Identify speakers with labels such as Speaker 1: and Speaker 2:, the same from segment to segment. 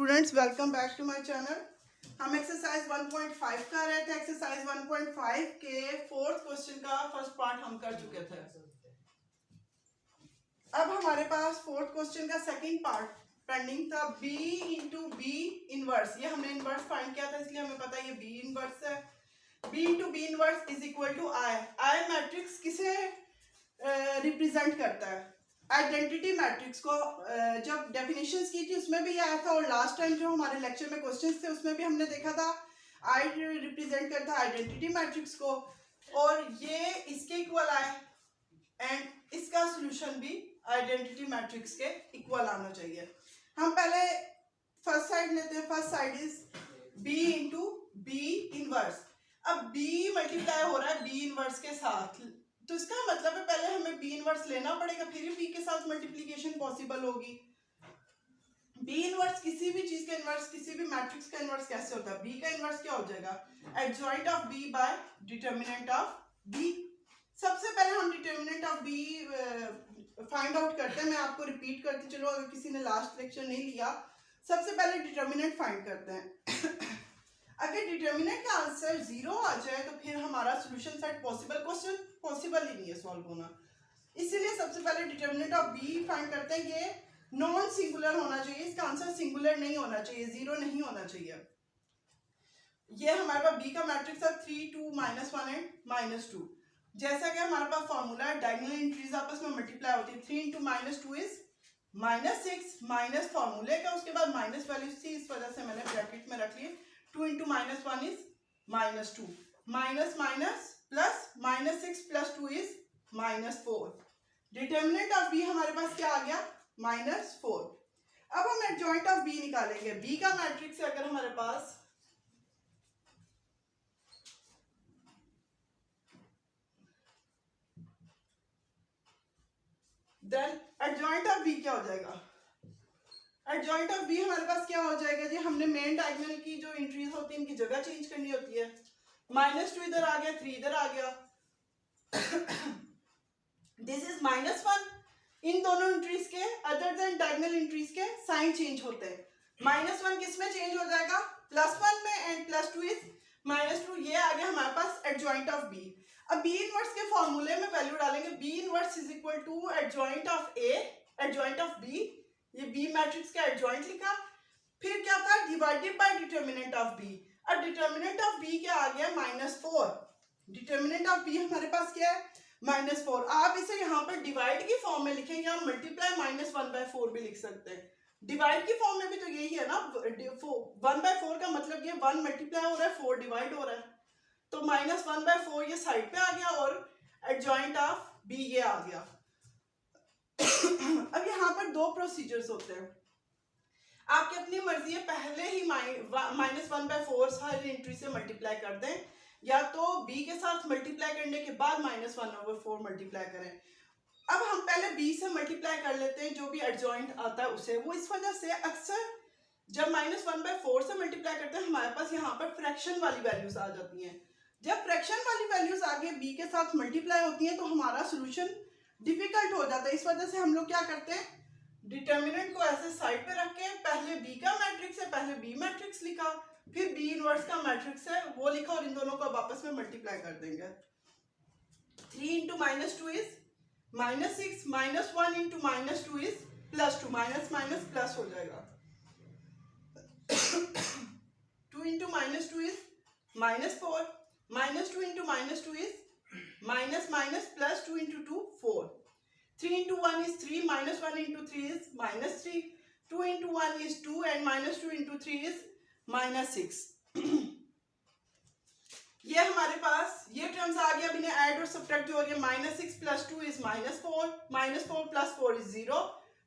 Speaker 1: Students welcome back to my channel. हम exercise 1.5 कर रहे थे। एक्सरसाइज 1.5 के फोर्थ क्वेश्चन का फर्स्ट पार्ट हम कर चुके थे। अब हमारे पास फोर्थ क्वेश्चन का सेकंड पार्ट पेंडिंग था। b इंटू बी इनवर्स, ये हमने इनवर्स फाइंड किया था इसलिए हमें पता है ये b इनवर्स है। b into B inverse is equal to I matrix किसे रिप्रेजेंट करता है? आइडेंटिटी मैट्रिक्स को जब डेफिनेशंस की थी उसमें भी आया था और लास्ट टाइम जो हमारे लेक्चर में क्वेश्चंस थे उसमें भी हमने देखा था आई रिप्रेजेंट करता है आइडेंटिटी मैट्रिक्स को और ये इसके इक्वल आए एंड इसका सॉल्यूशन भी आइडेंटिटी मैट्रिक्स के इक्वल आना चाहिए। हम पहले फर्स्ट साइड लेते हैं। First side is b into B inverse. अब b मल्टीप्लाई हो रहा है b इनवर्स के साथ, तो इसका मतलब है पहले हमें b इनवर्स लेना पड़ेगा फिर ही b के साथ मल्टीप्लिकेशन पॉसिबल होगी। b इनवर्स किसी भी चीज का इनवर्स, किसी भी मैट्रिक्स का इनवर्स कैसे होता है? b का इनवर्स क्या हो जाएगा? Adjoint of b by determinant of b। सबसे पहले हम determinant of b find out करते हैं। मैं आपको रिपीट करती चलो अगर किसी ने लास्ट लेक्चर नहीं लिया। सबसे पहले डिटरमिनेंट फाइंड करते हैं। अगर डिटरमिनेंट का आंसर 0 आ जाए तो फिर हमारा solution set possible question possible ही नहीं है सॉल्व होना। इसीलिए सबसे पहले डिटरमिनेंट ऑफ b फाइंड करते हैं। ये नॉन सिंगुलर होना चाहिए, इसका आंसर सिंगुलर नहीं होना चाहिए, 0 नहीं होना चाहिए। ये हमारे पास b का मैट्रिक्स है 3 2 -1 एंड -2। जैसा कि हमारे पास फॉर्मूला है डायगोनल एंट्रीज आपस में मल्टीप्लाई होती है। 3 इंटू -2 इज -6 माइनस फॉर्मूले का, उसके बाद माइनस वैल्यू थी इस वजह से मैंने ब्रैकेट में रख लिए। 2 into -1 is -2 minus minus plus -6 plus 2 is -4। Determinant of b हमारे पास क्या आ गया? -4। अब हम एडजॉइंट ऑफ b निकालेंगे। b का मैट्रिक्स है अगर हमारे पास देन एडजॉइंट ऑफ b क्या हो जाएगा? एडजॉइंट ऑफ b हमारे पास क्या हो जाएगा जी? हमने मेन डायगोनल की जो एंट्रीज होती है इनकी जगह चेंज करनी होती है। -2 इधर आ गया, 3 इधर आ गया। This is -1। इन दोनों एंट्रीज के अदर देन डायगोनल एंट्रीज के साइन चेंज होते हैं। -1 किस में चेंज हो जाएगा? +1 में एंड +2 इज -2। ये आ गया हमारे पास एडजॉइंट ऑफ b। अब b इनवर्स के फॉर्मूले में वैल्यू डालेंगे। b inverse is equal to adjoint of a adjoint of b। ये b मैट्रिक्स का एडजॉइंट लिखा, फिर क्या था? Divided by determinant of b। अब डिटरमिनेंट ऑफ b क्या आ गया? -4। डिटरमिनेंट ऑफ b हमारे पास क्या है? -4। आप इसे यहाँ पर डिवाइड की फॉर्म में लिखेंगे, आप मल्टीप्लाई -1/4 भी लिख सकते हैं। डिवाइड की फॉर्म में भी तो यही है ना, 1/4 का मतलब ये 1 मल्टीप्लाई हो रहा है 4 डिवाइड हो रहा है, तो -1/4 ये साइड पे आ गया और एडजॉइंट ऑफ b ये आ गया। अब यहाँ पर दो प्रोसीजर्स होते हैं, आपकी अपनी मर्जी है। पहले ही -1/4 सारी एंट्री से मल्टीप्लाई कर दें या तो b के साथ मल्टीप्लाई करने के बाद -1/4 मल्टीप्लाई करें। अब हम पहले b से मल्टीप्लाई कर लेते हैं, जो भी एडजॉइंट आता है उसे। वो इस वजह से अक्सर जब -1/4 से मल्टीप्लाई करते हैं हमारे पास यहाँ पर फ्रैक्शन वाली वैल्यूज आ जाती हैं। जब फ्रैक्शन वाली वैल्यूज आगे b के साथ मल्टीप्लाई होती हैं तो हमारा सोल्यूशन डिफिकल्ट हो जाता है। इस वजह से हम लोग क्या करते हैं, डिटरमिनेंट को ऐसे साइड पे रख के पहले b का मैट्रिक्स है, पहले b मैट्रिक्स लिखा, फिर b इनवर्स का मैट्रिक्स है वो लिखा और इन दोनों को आपस में मल्टीप्लाई कर देंगे। 3 into -2 is -6 -1 into -2 is +2 minus minus plus हो जाएगा। 2 into -2 is -4 -2 into -2 is minus minus plus 2 into 2 4। 3 into 1 is 3 -1 into 3 is -3। 2 into 1 is 2 and -2 into 3 is -6। ये हमारे पास ये टर्म्स आ गया। अब इन्हें ऐड और सब्ट्रैक्ट हो रही है। -6 plus 2 is -4 -4 plus 4 is 0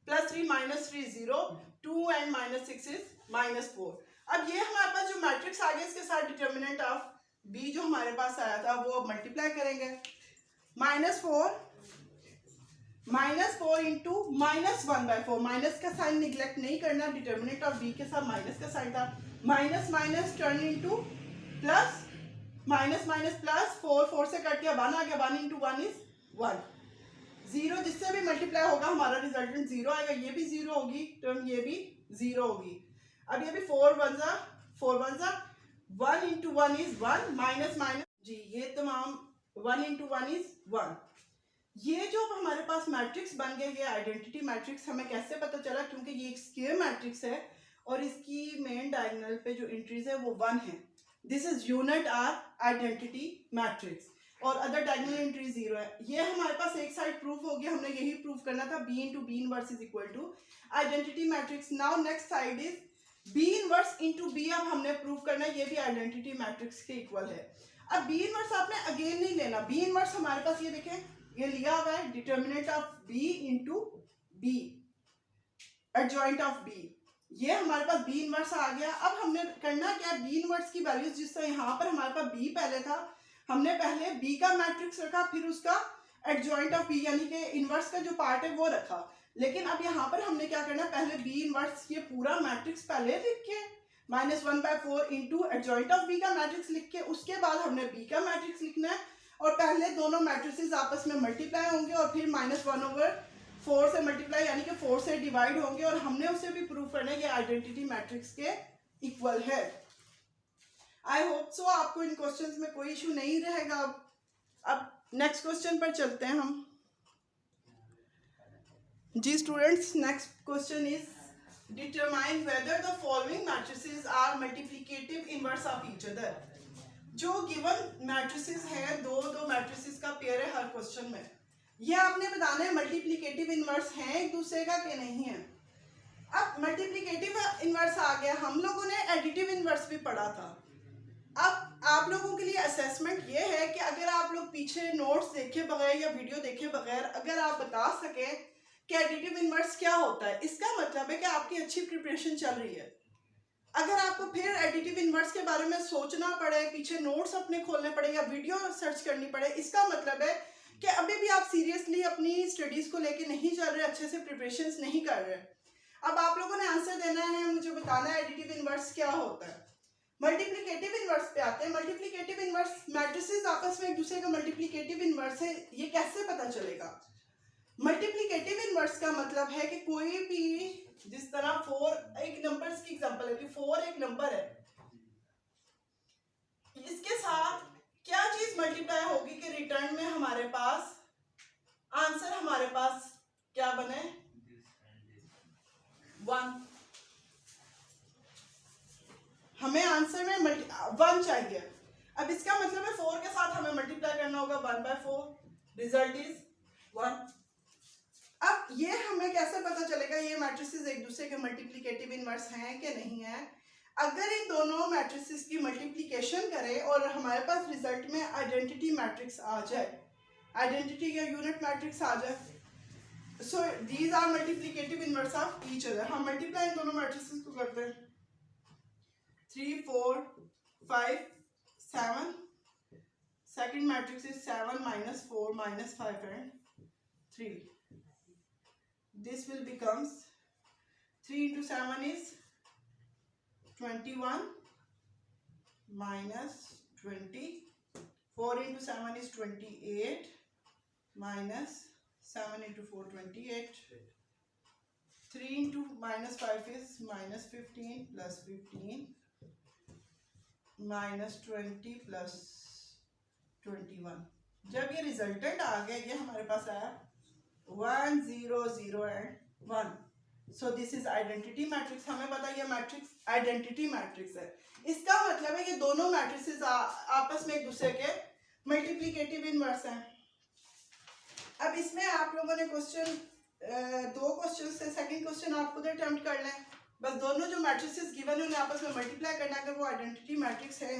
Speaker 1: +3 -3 0 2 and -6 is -4। अब ये हमारे पास जो मैट्रिक्स आ गया इसके साथ डिटरमिनेंट ऑफ b जो हमारे पास आया था वो अब मल्टीप्लाई करेंगे। -4 इंटू -1/4, माइनस का साइन निगलेक्ट नहीं करना, डिटरमिनेंट ऑफ b के साथ माइनस का साइन था। Minus minus turn into plus, minus minus plus, 4 से कट गया 1 आ गया, 1 इंटू 1 इज 1। 0 जिससे भी मल्टीप्लाई होगा हमारा रिजल्टेंट 0 आएगा। ये भी 0 होगी टर्म, ये भी 0 होगी। अब ये भी 4 वन जा 1 इंटू 1 इज 1 माइनस माइनस जी, ये तमाम 1 इंटू 1 इज 1। ये जो हमारे पास मैट्रिक्स बन गया, ये आइडेंटिटी मैट्रिक्स हमें कैसे पता चला? क्योंकि ये एक स्क्वायर मैट्रिक्स है और इसकी मेन डायगोनल पे जो एंट्रीज है वो 1 है। This is unit or identity matrix और अदर डायगोनल एंट्री 0 है। ये हमारे पास एक साइड प्रूफ हो गया, हमने यही प्रूफ करना था, B into B inverse is equal to identity matrix. Now next side is B inverse into B. अब हमने प्रूव करना है ये भी आइडेंटिटी मैट्रिक्स के इक्वल है। अब बी इनवर्स आपने अगेन नहीं लेना, बी इनवर्स हमारे पास ये देखें, ये लिया हुआ है determinant of B into B, adjoint of B, ये हमारे पास बी इनवर्स आ गया। अब हमने करना क्या, बी इनवर्स की वैल्यूज जिस तरह यहाँ पर हमारे पास बी पहले था, हमने पहले बी का मैट्रिक्स रखा, फिर उसका एडजॉइंट ऑफ बी यानी कि इनवर्स का जो पार्ट है वो रखा। लेकिन अब यहाँ पर हमने क्या करना, पहले बी इनवर्स ये पूरा मैट्रिक्स पहले लिख के -1/4 इंटू एडजॉइंट ऑफ बी का मैट्रिक्स लिख के उसके बाद हमने बी का मैट्रिक्स लिखना है और पहले दोनों मैट्रिसेस आपस में मल्टीप्लाई होंगे और फिर -1/4 से मल्टीप्लाई यानी कि 4 से डिवाइड होंगे और हमने उसे भी प्रूव करना है कि आइडेंटिटी मैट्रिक्स के इक्वल है। आई होप सो आपको इन क्वेश्चंस में कोई इशू नहीं रहेगा। अब नेक्स्ट क्वेश्चन पर चलते हैं हम जी students. Next question is determine whether the following matrices are multiplicative inverse of each other. जो गिवन मैट्रिसेस हैं, दो मैट्रिसेस का पेयर है हर क्वेश्चन में, ये आपने बताना है मल्टीप्लिकेटिव इनवर्स हैं एक दूसरे का कि नहीं है। अब मल्टीप्लिकेटिव इनवर्स आ गया, हम लोगों ने एडिटिव इनवर्स भी पढ़ा था। अब आप लोगों के लिए असेसमेंट ये है कि अगर आप लोग पीछे नोट्स देखे बगैर या वीडियो देखे बगैर अगर आप बता सकें कि एडिटिव इनवर्स क्या होता है, इसका मतलब है कि आपकी अच्छी प्रिपरेशन चल रही है। अगर आपको फिर एडिटिव इनवर्स के बारे में सोचना पड़े, पीछे नोट्स अपने खोलने पड़े या वीडियो सर्च करनी पड़े, इसका मतलब है कि अभी भी आप सीरियसली अपनी स्टडीज को लेके नहीं चल रहे, अच्छे से प्रिपरेशंस नहीं कर रहे। अब आप लोगों ने आंसर देना है, मुझे बताना है एडिटिव इनवर्स क्या होता है। मल्टीप्लिकेटिव इनवर्स पे आते हैं। मल्टीप्लिकेटिव इनवर्स मैट्रिसेस आपस में एक दूसरे का मल्टीप्लिकेटिव इनवर्स है, ये कैसे पता चलेगा? मल्टीप्लिकेटिव इनवर्स का मतलब है कि कोई भी, जिस तरह 4 एक नंबर्स की एग्जांपल है कि 4 एक नंबर है, इसके साथ क्या चीज मल्टीप्लाई होगी कि रिटर्न में हमारे पास आंसर हमारे पास क्या बने, 1। हमें आंसर में 1 चाहिए। अब इसका मतलब है 4 के साथ हमें मल्टीप्लाई करना होगा 1/4, रिजल्ट इज 1। अब ये हमें कैसे पता चलेगा ये मैट्रिसेस एक दूसरे के मल्टीप्लिकेटिव इनवर्स हैं कि नहीं है? अगर इन दोनों मैट्रिसेस की मल्टीप्लिकेशन करें और हमारे पास रिजल्ट में आइडेंटिटी मैट्रिक्स आ जाए, आइडेंटिटी या यूनिट मैट्रिक्स आ जाए, so these are multiplicative inverse of each other. हम मल्टीप्लाई इन दोनों मैट्रिसेस को करते हैं, 3 4 5 7, second matrix is 7 -4 -5 and 3। This will becomes 3 into 7 is 21 minus 20. 4 into 7 is 28 minus 7 into 4 28. 3 into -5 is -15 plus 15 minus 20 plus 21। जब ये रिजल्टेंट आ गया, ये हमारे पास आया 1 0 0 and 1। So this is identity matrix. हमें पता है ये मैट्रिक्स आइडेंटिटी मैट्रिक्स है। इसका मतलब है ये दोनों मैट्रिसेस आपस में एक दूसरे के मल्टीप्लिकेटिव इनवर्स हैं। अब इसमें आप लोगों ने क्वेश्चन 2 क्वेश्चन से सेकंड क्वेश्चन आप खुद अटेम्प्ट कर लें। बस दोनों जो मैट्रिसेस गिवन है उन्हें आपस में मल्टीप्लाई करना। अगर वो आइडेंटिटी मैट्रिक्स है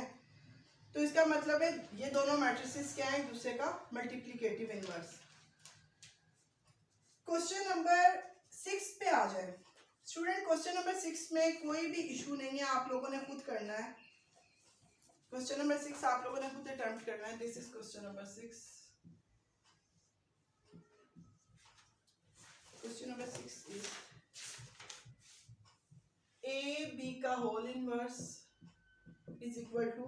Speaker 1: तो इसका मतलब है ये दोनों मैट्रिसेस क्या है, एक दूसरे का मल्टीप्लिकेटिव इनवर्स। क्वेश्चन नंबर 6 पे आ जाए स्टूडेंट। क्वेश्चन नंबर 6 में कोई भी इशू नहीं है, आप लोगों ने खुद करना है। क्वेश्चन नंबर 6 आप लोगों ने खुद अटेम्प्ट करना है। This is question number 6। Question number 6 is A B का whole inverse is equal to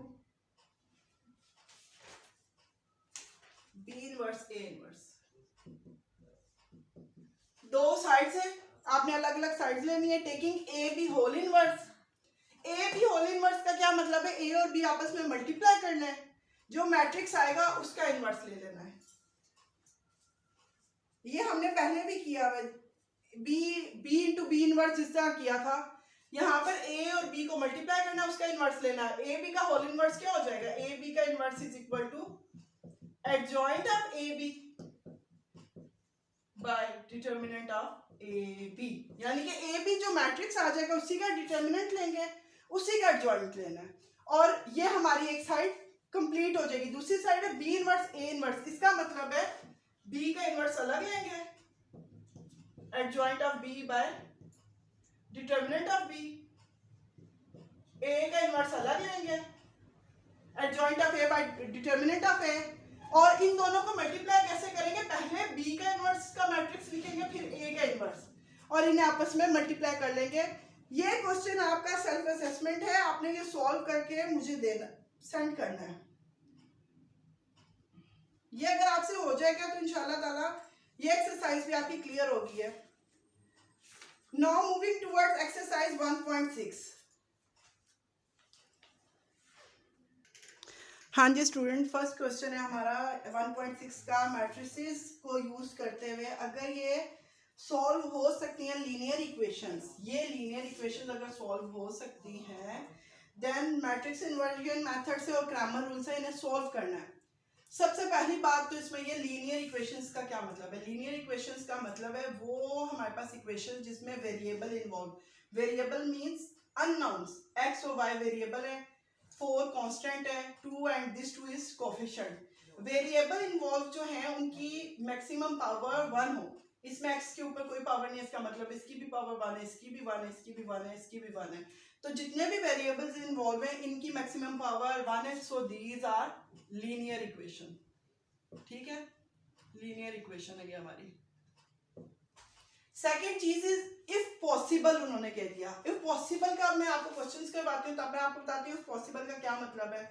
Speaker 1: B inverse A inverse. दो साइड्स है, आपने अलग अलग साइड्स लेनी है। Taking A B whole inverse A B whole inverse का क्या मतलब है, ए और बी आपस में मल्टीप्लाई करना है, जो मैट्रिक्स आएगा उसका इनवर्स ले लेना है। ये हमने पहले भी किया है, बी इंटू बी इनवर्स जिस तरह किया था। यहाँ पर ए और बी को मल्टीप्लाई करना है, उसका इनवर्स लेना है। ए बी का होल इनवर्स क्या हो जाएगा, ए बी का inverse is equal to adjoint of A B by determinant of A B, यानी कि ए बी जो मैट्रिक्स आ जाएगा उसी का डिटर्मिनेंट लेंगे, उसी का एडजॉइंट लेना है, और ये हमारी एक साइड कंप्लीट हो जाएगी। दूसरी साइड है बी इनवर्स ए इनवर्स, इसका मतलब है बी का इनवर्स अलग लेंगे, adjoint of B by determinant of B, A का इनवर्स अलग लेंगे, adjoint of A by determinant of A, और इन दोनों को मल्टीप्लाई कैसे करेंगे, पहले बी का इनवर्स का मैट्रिक्स लिखेंगे, फिर ए का इनवर्स, और इन्हें आपस में मल्टीप्लाई कर लेंगे। ये क्वेश्चन आपका सेल्फ असेसमेंट है, आपने ये सॉल्व करके मुझे देना, सेंड करना है। ये अगर आपसे हो जाएगा तो इंशाल्लाह ताला ये एक्सरसाइज भी आपकी क्लियर होगी है। Now moving towards exercise 1.6। हाँ जी स्टूडेंट, फर्स्ट क्वेश्चन है हमारा 1.6 का, मैट्रिसेस को यूज करते हुए अगर ये सॉल्व हो सकती हैं लीनियर इक्वेशंस, ये लीनियर इक्वेशंस अगर सॉल्व हो सकती हैं, देन मैट्रिक्स इन्वर्जन मेथड से और क्रैमर रूल से इन्हें सॉल्व करना है। सबसे पहली बात तो इसमें ये लीनियर इक्वेशंस का क्या मतलब है, लीनियर इक्वेशंस का मतलब है वो हमारे पास इक्वेशन जिसमें variable involve, variable means unknowns, x और वाई वेरिएबल है, 4 कांस्टेंट है, 2 and this 2 is coefficient. Variable involve जो है उनकी मैक्सिमम पावर 1 हो, इसमें x के ऊपर कोई पावर नहीं है, इसका मतलब इसकी भी पावर 1 है, इसकी भी 1 है, इसकी भी 1 है, इसकी भी 1 है, तो जितने भी वेरिएबल्स इन्वॉल्व हैं इनकी मैक्सिमम पावर 1 है, so these are linear equation. ठीक है, लीनियर इक्वेशन है ये हमारी। सेकेंड चीज इज इफ पॉसिबल, उन्होंने कह दिया इफ पॉसिबल का, मैं आपको क्वेश्चंस करवाती हूँ तब मैं आपको बताती हूँ पॉसिबल का क्या मतलब है।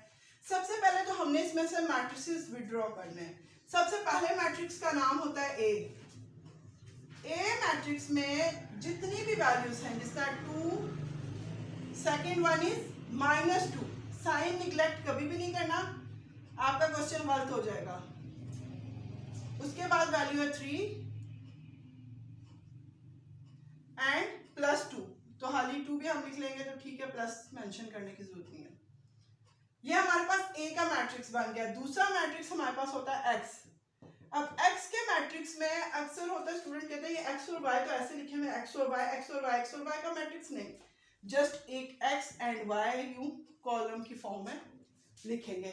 Speaker 1: सबसे पहले तो हमने इसमें से मैट्रिसेस विड्रॉ करने हैं। सबसे पहले मैट्रिक्स का नाम होता है ए मैट्रिक्स में जितनी भी वैल्यूज हैं, जिसका 2, second one is -2, sign neglect कभी भी नहीं करना, आपका क्वेश्चन गलत हो जाएगा। उसके बाद वैल्यू है 3 एंड +2, तो हाली 2 भी हम लिख लेंगे तो ठीक है, प्लस मेंशन करने की जरूरत नहीं है। ये हमारे पास ए का मैट्रिक्स बन गया। दूसरा मैट्रिक्स हमारे पास होता है एक्स। अब एक्स के मैट्रिक्स में अक्सर होता है, स्टूडेंट कहते हैं ये एक्स और वाई तो ऐसे लिखे हुए एक्स और वाई, एक्स और वाई, एक्स और वाई का मैट्रिक्स नहीं, जस्ट एक एक्स एंड वाई यूं कॉलम की फॉर्म में लिखेंगे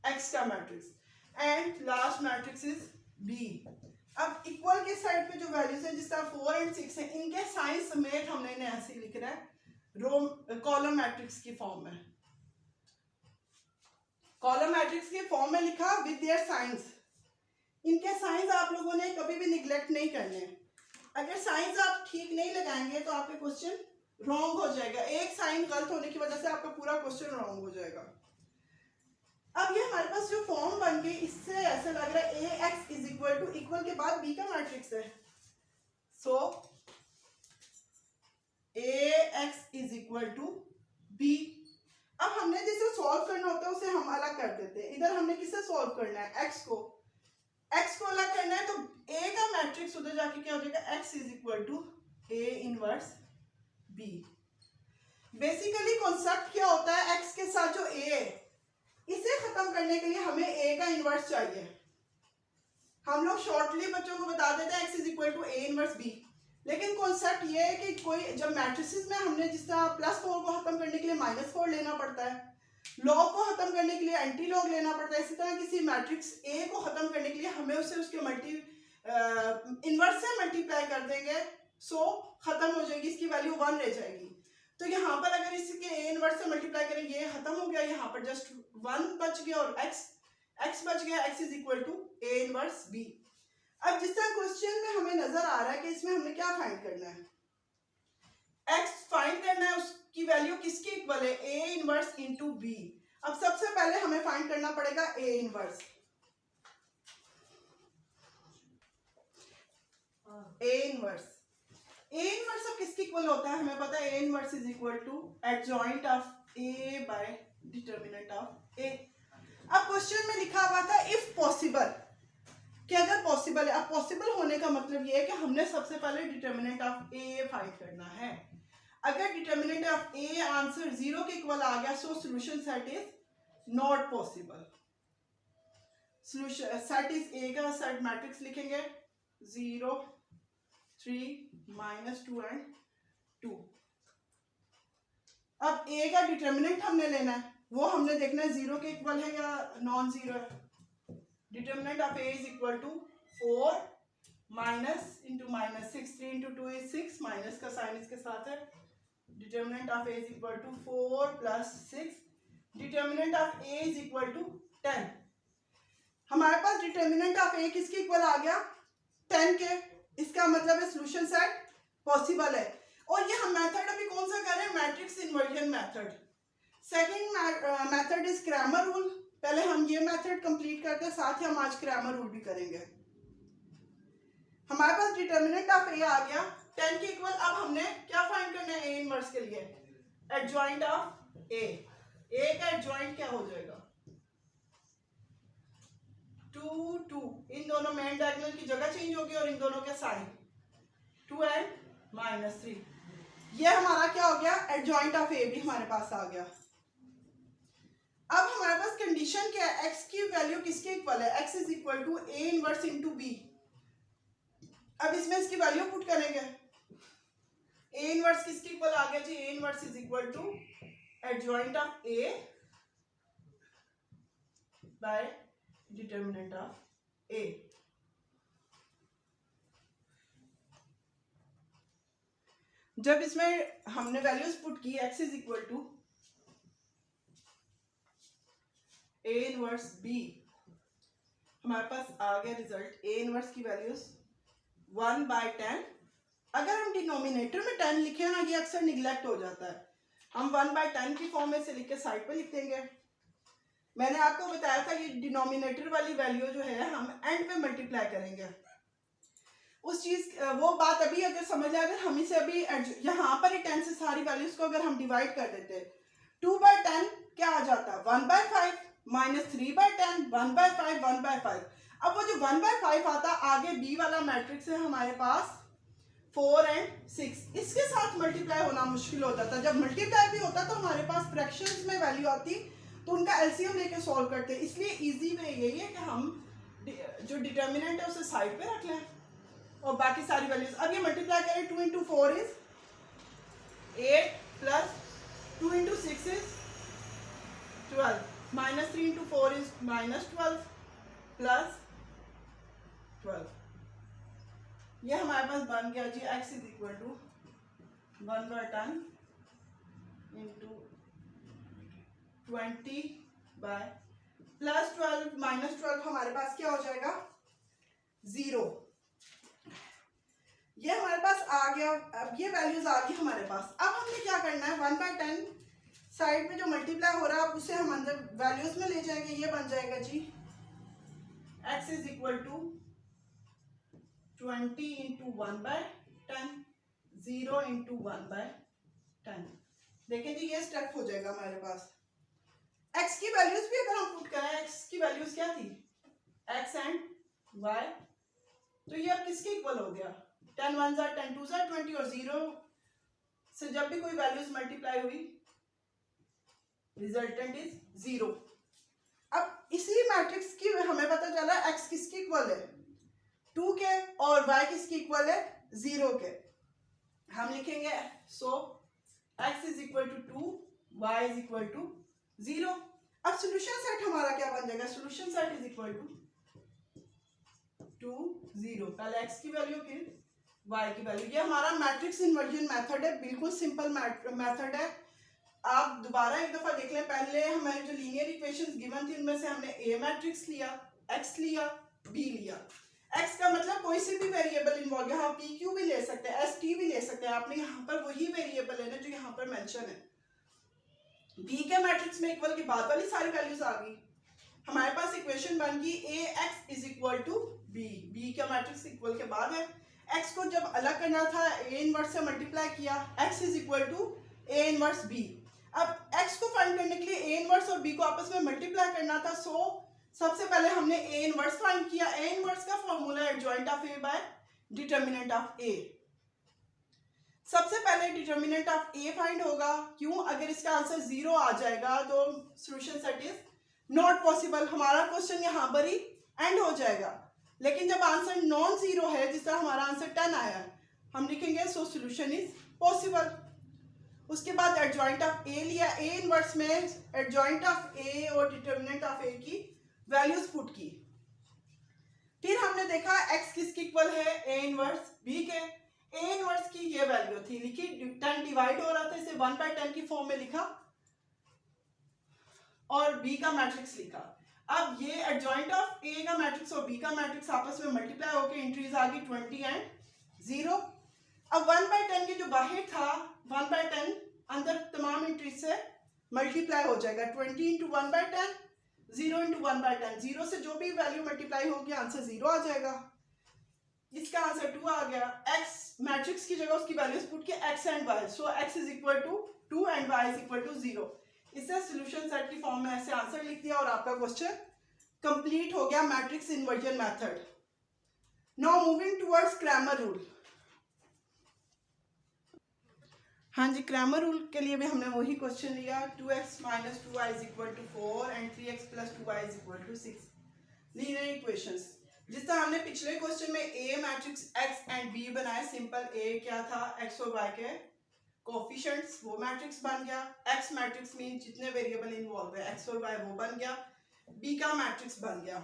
Speaker 1: एक्स का matrix, and last matrix is B. अब इक्वल के साइड पे जो वैल्यूज हैं जिस तरह 4 एंड 6 हैं, इनके साइन समेत हमने इन्हें ऐसे लिखना है रो कॉलम मैट्रिक्स की फॉर्म में, कॉलम मैट्रिक्स की फॉर्म में लिखा विद देयर साइंस। इनके साइंस आप लोगों ने कभी भी निगलेक्ट नहीं करने, अगर साइंस आप ठीक नहीं लगाएंगे तो आपके क्वेश्चन रॉन्ग हो जाएगा, एक साइन गलत होने की वजह से आपका पूरा क्वेश्चन रॉन्ग हो जाएगा। अब ये हमारे पास जो फॉर्म बन गई इससे ऐसा लग रहा है A X is equal to, equal के बाद बी का मैट्रिक्स है, so A X is equal to B. अब हमने जिसे सॉल्व करना होता है उसे हम अलग कर देते हैं। इधर हमने किसे सॉल्व करना है, एक्स को अलग करना है, तो ए का मैट्रिक्स उधर जाके क्या हो जाएगा, X is equal to A inverse B. Basically concept क्या होता है, एक्स के साथ जो ए है इसे खत्म करने के लिए हमें ए का इनवर्स चाहिए। हम लोग शॉर्टली बच्चों को बता देते हैं X is equal to A inverse B, लेकिन कॉन्सेप्ट ये है कि कोई जब मैट्रिसेस में हमने जिस तरह +4 को खत्म करने के लिए -4 लेना पड़ता है, लॉग को खत्म करने के लिए एंटी लॉग लेना पड़ता है, इसी तरह किसी मैट्रिक्स ए को खत्म करने के लिए हमें उसे उसके इनवर्स से मल्टीप्लाई कर देंगे, सो खत्म हो जाएगी, इसकी वैल्यू 1 रह जाएगी। तो यहाँ पर अगर इसके ए इनवर्स से मल्टीप्लाई करेंगे, ये खत्म हो गया, यहाँ पर जस्ट 1 बच गया और एक्स बच गया, X is equal to A inverse B. अब जिस तरह क्वेश्चन में हमें नजर आ रहा है कि इसमें हमें क्या फाइंड करना है, एक्स फाइंड करना है, उसकी वैल्यू किसकी इक्वल है, ए इनवर्स इंटू बी। अब सबसे पहले हमें फाइंड करना पड़ेगा ए इनवर्स। ए इनवर्स अब किसके इक्वल होता है? हमें पता है A inverse is equal to adjoint of A by determinant of A। अब क्वेश्चन में लिखा हुआ था इफ पॉसिबल, कि अगर पॉसिबल है। अब पॉसिबल होने का मतलब ये है कि हमने सबसे पहले डिटर्मिनेंट ऑफ A फाइंड करना है। अगर डिटर्मिनेंट ऑफ A आंसर 0 के इक्वल आ गया, so solution set is not possible. Solution set is A का सेट मैट्रिक्स लिखेंगे 0 3 -2 एंड 2। अब A का डिटर्मिनेंट हमने लेना है, वो हमने देखना है 0 के इक्वल है या नॉन जीरो है। Determinant of A is equal to 4 minus into minus 6, 3 into 2 is 6, minus का साइन इसके साथ है। Determinant of A is equal to 4 plus 6। Determinant of A is equal to 10। हमारे पास डिटर्मिनेंट ऑफ A किसके equal आ गया? 10 के। इसका मतलब है सॉल्यूशन सेट पॉसिबल है। और ये हम मेथड अभी कौन सा कर रहे हैं? Matrix inversion method. Second method is Cramer rule. पहले हम ये मेथड कंप्लीट करते हैं, साथ ही हम आज क्रैमर रूल भी करेंगे। हमारे पास डिटर्मिनेंट ऑफ A आ गया 10 के इक्वल। अब हमने क्या फाइंड करना है A इनवर्स के लिए? Adjoint of A। A का एडजॉइंट क्या हो जाएगा? 2 2। इन दोनों मेन डायगोनल की जगह चेंज होगी और इन दोनों के साइन 2 एंड -3। ये हमारा क्या हो गया? एडजॉइंट ऑफ A भी हमारे पास आ गया। अब हमारे पास कंडीशन क्या है? x की वैल्यू किसके इक्वल है? x is equal to A inverse into B। अब इसमें इसकी वैल्यू पुट करेंगे। A इनवर्स किसके इक्वल आ गया जी? A inverse is equal to adjoint of A by determinant of A। जब इसमें हमने वैल्यूज पुट की, x is equal to A inverse B, हमारे पास आ गया रिजल्ट। A इनवर्स की वैल्यूज 1/10। अगर हम डिनोमिनेटर में 10 लिखे ना, ये अक्सर निगलेक्ट हो जाता है। हम 1/10 की फॉर्म में से लिख के साइड पे लिख देंगे। मैंने आपको बताया था ये डिनोमिनेटर वाली वैल्यू जो है हम एंड पे मल्टीप्लाई करेंगे। उस चीज वो बात अभी अगर समझ आए, अगर हम इसे अभी यहाँ पर ही 10 से सारी वैल्यूज को अगर हम डिवाइड कर देते, 2/10 क्या आ जाता? 1/5 -3/10 1/5 1/5। अब वो जो 1/5 आता, आगे B वाला मैट्रिक्स है हमारे पास 4 एंड 6, इसके साथ मल्टीप्लाई होना मुश्किल होता था। जब मल्टीप्लाई भी होता तो हमारे पास फ्रैक्शंस में वैल्यू आती तो उनका एलसीएम लेके सॉल्व करते। इसलिए इजी वे यही है कि हम जो डिटर्मिनेंट है उसे साइड पे रख लें और बाकी सारी वैल्यूज। अब ये मल्टीप्लाई करें, 2 into 4 is 8 plus 2 into 6 is 12, -3 into 4 is -12 plus 12। ये हमारे पास बन गया जी x is equal to 1/10 into 20 by plus 12 -12 हमारे पास क्या हो जाएगा? 0। ये हमारे पास आ गया। अब ये वैल्यूज आ गई हमारे पास। अब हमने क्या करना है? 1/10 साइड में जो मल्टीप्लाई हो रहा है उसे हम अंदर वैल्यूज में ले जाएंगे। ये बन जाएगा जी x is equal to 20 into 1/10, 0 into 1/10। देखें जी ये स्टेप हो जाएगा हमारे पास। x की वैल्यूज भी अगर हम पुट करें, x की वैल्यूज क्या थी? x and y। तो ये अब किसके इक्वल हो गया? 10 1 ज़ा 10 2 ज़ा 20 और 0 से जब भी कोई वैल्यूज मल्टीप्लाई हुई रिजल्टेंट इज 0। अब इसी मैट्रिक्स की हमें पता चला x किसके इक्वल है? 2 के, और y किसके इक्वल है? 0 के। हम लिखेंगे so x is equal to 2, y is equal to 0। अब सॉल्यूशन सेट हमारा क्या बन जाएगा? Solution set is equal to 2 0, पहले x की वैल्यू फिर y की वैल्यू। ये हमारा मैट्रिक्स इन्वर्जन मेथड है, बिल्कुल सिंपल मेथड है। आप दोबारा एक दफा देख लें। पहले हमारे जो लीनियर इक्वेशंस गिवन थी उनमें से हमने A मैट्रिक्स लिया, x लिया, B लिया। x का मतलब कोई सी भी वेरिएबल इन्वॉल्व, यहाँ PQ भी ले सकते हैं, ST भी ले सकते हैं। आपने यहाँ पर वही वेरिएबल लेना जो यहाँ पर मेंशन है। B के मैट्रिक्स में इक्वल के बाद वाली सारी वैल्यूज आ गई। हमारे पास इक्वेशन बन गई AX is equal to B। B का मैट्रिक्स इक्वल के बाद है, एक्स को जब अलग करना था ए इनवर्स से मल्टीप्लाई किया, X is equal to A inverse B. अब एक्स को फाइंड करने के लिए ए इनवर्स और बी को आपस में मल्टीप्लाई करना था, सो सबसे पहले हमने ए इनवर्स फाइंड किया। ए इनवर्स का फॉर्मूला है adjoint of A by determinant of A. सबसे पहले डिटर्मिनेंट ऑफ ए फाइंड होगा, क्यों? अगर इसका आंसर 0 आ जाएगा तो solution set is not possible, हमारा क्वेश्चन यहाँ पर ही एंड हो जाएगा। लेकिन जब आंसर नॉन जीरो है, जिस तरह हमारा आंसर 10 आया है, हम लिखेंगे सो सॉल्यूशन इज पॉसिबल। उसके बाद एडजॉइंट ऑफ ए लिया, ए इनवर्स में एडजॉइंट ऑफ ए और डिटर्मिनेंट ऑफ ए की वैल्यूज पुट की। फिर हमने देखा एक्स किसके इक्वल है, ए इनवर्स बी के। ए इनवर्स की ये वैल्यू थी, लिखी 10 डिवाइड हो रहा था, इसे 1/10 की फॉर्म में लिखा और बी का मैट्रिक्स लिखा। अब ये एडजॉइंट ऑफ ए का मैट्रिक्स और बी का मैट्रिक्स आपस में मल्टीप्लाई होकर एंट्रीज आ गई 20 एंड 0। अब 1/10 के जो बाहर था 1/10 अंदर तमाम एंट्रीज से मल्टीप्लाई हो जाएगा। 20 इंटू 1/10, 0 इंटू 1/10, 0 से जो भी वैल्यू मल्टीप्लाई होगी आंसर 0 आ जाएगा। इसका आंसर 2 आ गया। एक्स मैट्रिक्स की जगह उसकी वैल्यूज पुट के x and y, so x is equal to 2 and y is equal to 0। इससे सॉल्यूशन सेट की फॉर्म में ऐसे आंसर लिख दिया और आपका क्वेश्चन कंप्लीट हो गया, matrix inversion method. Now moving towards Cramer rule. हाँ जी, क्रैमर रूल के लिए भी हमने वही क्वेश्चन लिया, 2x minus 2y is equal to 4 and 3x plus 2y is equal to 6 linear equations. जिस तरह हमने पिछले क्वेश्चन में A matrix x and b बनाया, सिंपल a क्या था, x और y के कोफिशिएंट्स, वो मैट्रिक्स बन गया। x मैट्रिक्स मीन जितने वेरिएबल इन्वॉल्व है x और y, वो बन गया। b का मैट्रिक्स बन गया।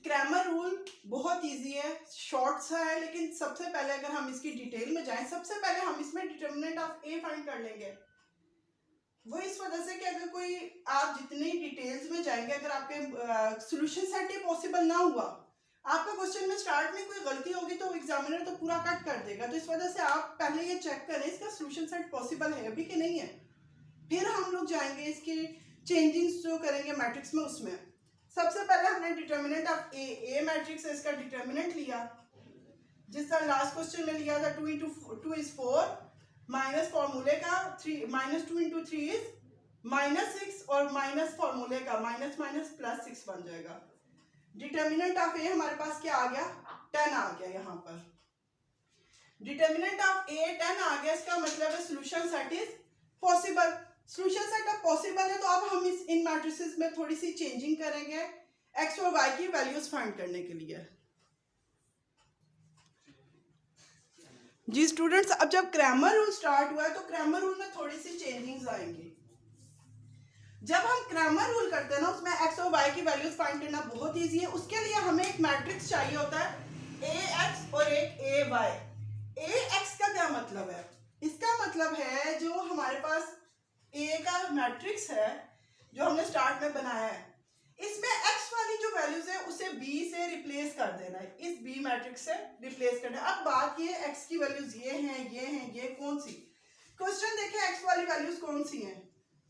Speaker 1: क्रैमर रूल बहुत इजी है, शॉर्ट सा है, लेकिन सबसे पहले अगर हम इसकी डिटेल में जाएं, सबसे पहले हम इसमें डिटर्मिनेंट ऑफ ए फाइंड कर लेंगे। वो इस वजह से कि अगर कोई आप जितनी डिटेल्स में जाएंगे, अगर आपके सॉल्यूशन सेट ही पॉसिबल ना हुआ, आपका क्वेश्चन में स्टार्ट में कोई गलती होगी तो एग्जामिनर तो पूरा कट कर देगा। तो इस वजह से आप पहले ये चेक करें इसका सॉल्यूशन सेट पॉसिबल है अभी कि नहीं है, फिर हम लोग जाएंगे इसकी चेंजिंग्स जो करेंगे मैट्रिक्स में उसमें। सबसे पहले हमने डिटर्मिनेंट ऑफ ए मैट्रिक्स है, इसका डिटर्मिनेंट लिया जिस तरह लास्ट क्वेश्चन में लिया था, 2 इंटू 2 इज 4 माइनस फॉर्मूले का 3 माइनस 2 इंटू 3 इज -6 और माइनस फॉर्मूले का माइनस माइनस प्लस 6 बन जाएगा। डिटर्मिनेंट ऑफ ए हमारे पास क्या आ गया, 10 आ गया। यहाँ पर डिटर्मिनेंट ऑफ ए 10 आ गया, इसका मतलब है solution set is possible. Solution set अब पॉसिबल है, तो अब हम इन मैट्रिसेस में थोड़ी सी चेंजिंग करेंगे एक्स और वाई की वैल्यूज फाइंड करने के लिए। जी स्टूडेंट्स, अब जब क्रैमर रूल स्टार्ट हुआ है तो क्रैमर रूल में थोड़ी सी चेंजिंग्स आएंगी। जब हम क्रैमर रूल करते हैं ना, उसमें एक्स और वाई की वैल्यूज फाइंड करना बहुत इजी है। उसके लिए हमें एक मैट्रिक्स चाहिए होता है, ए एक्स और एक ए वाई। ए एक्स का क्या मतलब है, इसका मतलब है जो हमारे पास ए का मैट्रिक्स है जो हमने स्टार्ट में बनाया है, इसमें एक्स वाली जो वैल्यूज है उसे बी से रिप्लेस कर देना है, इस बी मैट्रिक्स से रिप्लेस करना है। अब बात ये एक्स की वैल्यूज ये हैं, ये कौन सी, क्वेश्चन देखें एक्स वाली वैल्यूज कौन सी हैं,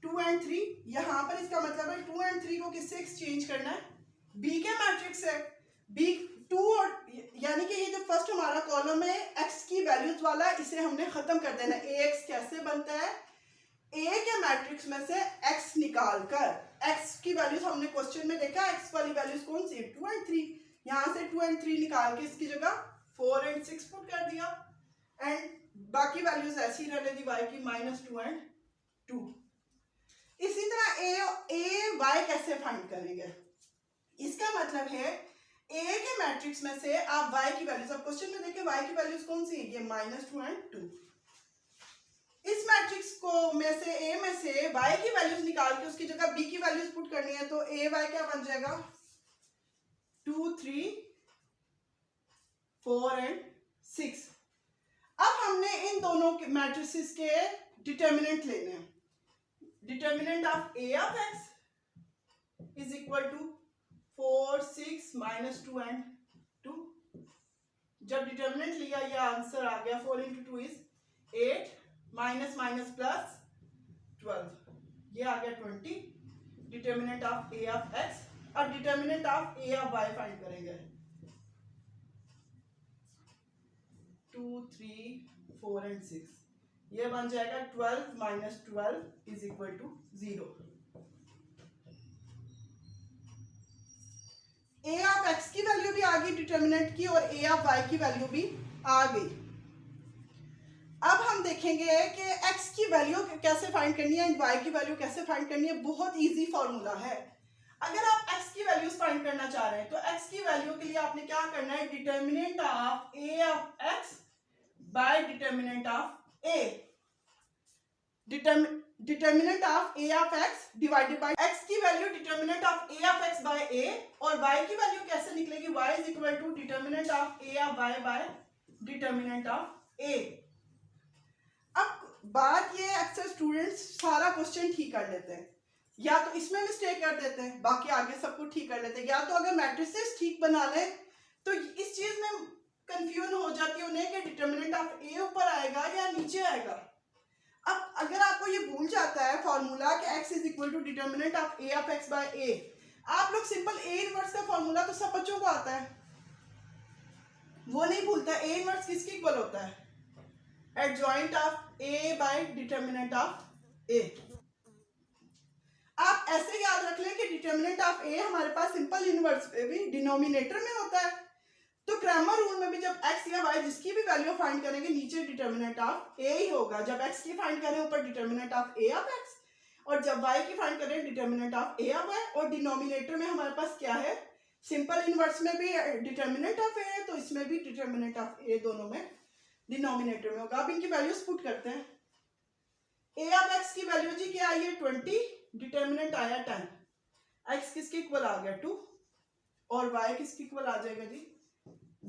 Speaker 1: 2 एंड 3। यहाँ पर इसका मतलब है 2 एंड 3 को किससे एक्सचेंज करना है, बी के मैट्रिक्स है। बी 2 और यानी कि ये जो फर्स्ट हमारा कॉलम है एक्स की वैल्यूज वाला, इसे हमने खत्म कर देना। ए एक्स कैसे बनता है, ए के मैट्रिक्स में से x निकाल कर, x की वैल्यूज हमने क्वेश्चन में देखा, x वाली वैल्यूज कौन सी, 2 एंड 3। यहाँ से 2 एंड 3 निकाल के इसकी जगह 4 एंड 6 पुट कर दिया एंड बाकी वैल्यूज ऐसी रहेगी y की -2 एंड 2। इसी तरह ए वाई कैसे फाइंड करेंगे, इसका मतलब है ए के मैट्रिक्स में से आप y की वैल्यूज, अब क्वेश्चन में देखें y की वैल्यूज कौन सी है, ये -2 एंड 2। इस मैट्रिक्स को में से ए में से y की वैल्यूज निकाल के उसकी जगह b की वैल्यूज पुट करनी है, तो ए वाई क्या बन जाएगा, 2 3 4 एंड 6। अब हमने इन दोनों के मैट्रिसेस के डिटर्मिनेंट लेने हैं। Determinant of A of X is equal to 4 6 -2 and 2। जब डिटर्मिनेंट लिया ये आंसर आ गया, 4 into 2 is 8 minus minus plus 12, ये आ गया 20। Determinant of A of X और determinant of A of Y find करेंगे। 2, 3, 4 एंड 6, ये बन जाएगा 12 minus 12 is equal to 0। A of x की वैल्यू भी आ गई डिटर्मिनेंट की और ए ऑफ वाई की वैल्यू भी आ गई। अब हम देखेंगे कि x की वैल्यू कैसे फाइंड करनी है एंड y की वैल्यू कैसे फाइंड करनी है। बहुत इजी फॉर्मूला है। अगर आप x की वैल्यूज फाइंड करना चाह रहे हैं तो x की वैल्यू के लिए आपने क्या करना है, determinant of a of x by determinant of a, determinant of a of x divided by x की value determinant of a of x by a, और y की वैल्यू कैसे निकलेगी, y is equal to determinant of a of y by determinant of a। अब बात ये अक्सर students सारा क्वेश्चन ठीक कर लेते हैं, या तो इसमें मिस्टेक कर देते हैं, बाकी आगे सब कुछ ठीक कर लेते हैं, या तो अगर मैट्रिसेस ठीक बना लें तो इस चीज में कंफ्यूजन हो जाती है उन्हें कि डिटर्मिनेंट ऑफ ए ऊपर आएगा या नीचे आएगा। अब अगर आपको ये भूल जाता है फॉर्मूला कि x is equal to determinant of a of x by a, आप लोग सिंपल a इनवर्स का फॉर्मूला तो सब बच्चों को आता है, वो नहीं भूलता। a इनवर्स किसके इक्वल होता है, adjoint of a by determinant of a। आप ऐसे याद रख लें कि डिटर्मिनेंट ऑफ a हमारे पास सिंपल इनवर्स पे भी डिनोमिनेटर में होता है, तो क्रैमर रूल में भी जब x या y जिसकी भी वैल्यू फाइंड करेंगे नीचे डिटर्मिनेंट ऑफ a ही होगा। जब x की फाइंड करें ऊपर determinant of a of x, और जब y की फाइंड करें determinant of a of y, और डिनोमिनेटर में हमारे पास क्या है, सिंपल इनवर्स में भी डिटर्मिनेंट ऑफ a है तो इसमें भी डिटर्मिनेंट ऑफ a, दोनों में डिनोमिनेटर में होगा। अब इनकी वैल्यूज पुट करते हैं। a ऑफ x की वैल्यू जी क्या आई है 20, डिटर्मिनेंट आया 10, x किसके इक्वल आ गया 2, और y किसके इक्वल आ जाएगा जी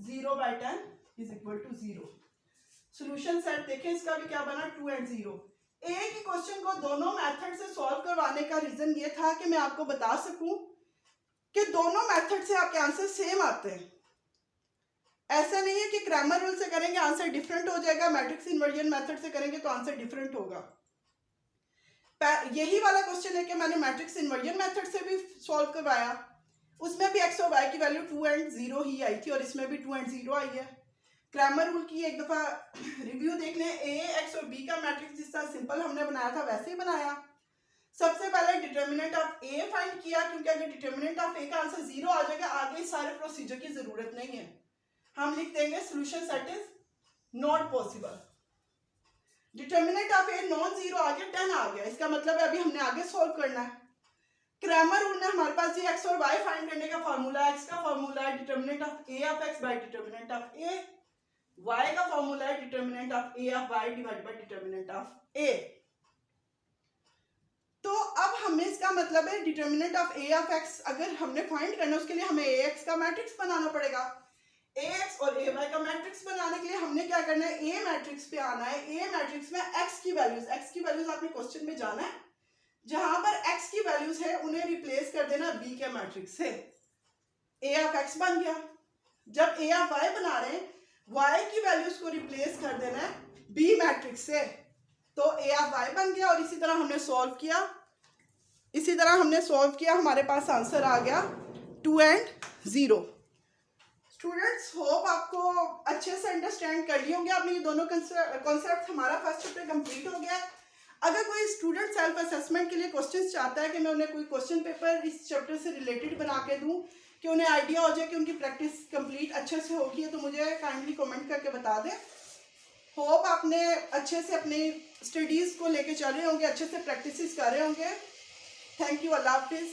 Speaker 1: 0 by 10 is equal to 0। Solution set देखें, इसका भी क्या बना 2 एंड 0। एक ही क्वेश्चन को दोनों मेथड से सॉल्व करवाने का रीजन ये था कि मैं आपको बता सकूं कि दोनों मेथड से आपके आंसर सेम आते हैं। ऐसा नहीं है कि क्रैमर रूल से करेंगे आंसर डिफरेंट हो जाएगा, मैट्रिक्स इन्वर्जन मेथड से करेंगे तो आंसर डिफरेंट होगा। यही वाला क्वेश्चन है कि मैंने मैट्रिक्स इन्वर्जन मेथड से भी सॉल्व करवाया, उसमें भी x और y की वैल्यू 2 एंड 0 ही आई थी और इसमें भी 2 एंड 0 आई है। क्रैमर रूल की एक दफा रिव्यू देख लें। a, x और b का मैट्रिक्स जिस तरह सिंपल हमने बनाया था वैसे ही बनाया। सबसे पहले डिटर्मिनेंट ऑफ a फाइंड किया, क्योंकि अगर डिटर्मिनेंट ऑफ a का आंसर 0 आ जाएगा आगे सारे प्रोसीजर की जरूरत नहीं है, हम लिख देंगे solution set is not possible. Determinant of a non 0 आ गया, 10 आ गया, इसका मतलब है अभी हमने आगे सॉल्व करना है। क्रैमर रूल ने हमारे पास ये x और y फाइंड करने का फॉर्मूला, x का फॉर्मूला है determinant of a of x by determinant of a, y का फॉर्मूला है determinant of a of y divided by determinant of a। तो अब हमें इसका मतलब है determinant of a of x अगर हमने फाइंड करना है उसके लिए हमें ax का मैट्रिक्स बनाना पड़ेगा। ax और ay का मैट्रिक्स बनाने के लिए हमने क्या करना है, a मैट्रिक्स पे आना है। a मैट्रिक्स में x की वैल्यूज आपने क्वेश्चन में जाना है, जहां पर x की वैल्यूज है उन्हें रिप्लेस कर देना b के मैट्रिक्स से। a ऑफ x बन गया। जब a ऑफ y बना रहे हैं y की वैल्यूज को रिप्लेस कर देना है b मैट्रिक्स से, तो a ऑफ y बन गया। और इसी तरह हमने सॉल्व किया, हमारे पास आंसर आ गया 2 एंड 0। स्टूडेंट्स होप आपको अच्छे से अंडरस्टैंड कर लिए होंगे आपने ये दोनों कॉन्सेप्ट। हमारा फर्स्ट चैप्टर कंप्लीट हो गया है। अगर कोई स्टूडेंट सेल्फ असेसमेंट के लिए क्वेश्चंस चाहता है कि मैं उन्हें कोई क्वेश्चन पेपर इस चैप्टर से रिलेटेड बना के दूं कि उन्हें आइडिया हो जाए कि उनकी प्रैक्टिस कंप्लीट अच्छे से होगी, तो मुझे काइंडली कमेंट करके बता दें। होप आपने अच्छे से अपनी स्टडीज़ को लेके चल रहे होंगे, अच्छे से प्रैक्टिस कर रहे होंगे। थैंक यू, अल्लाह हाफिज़।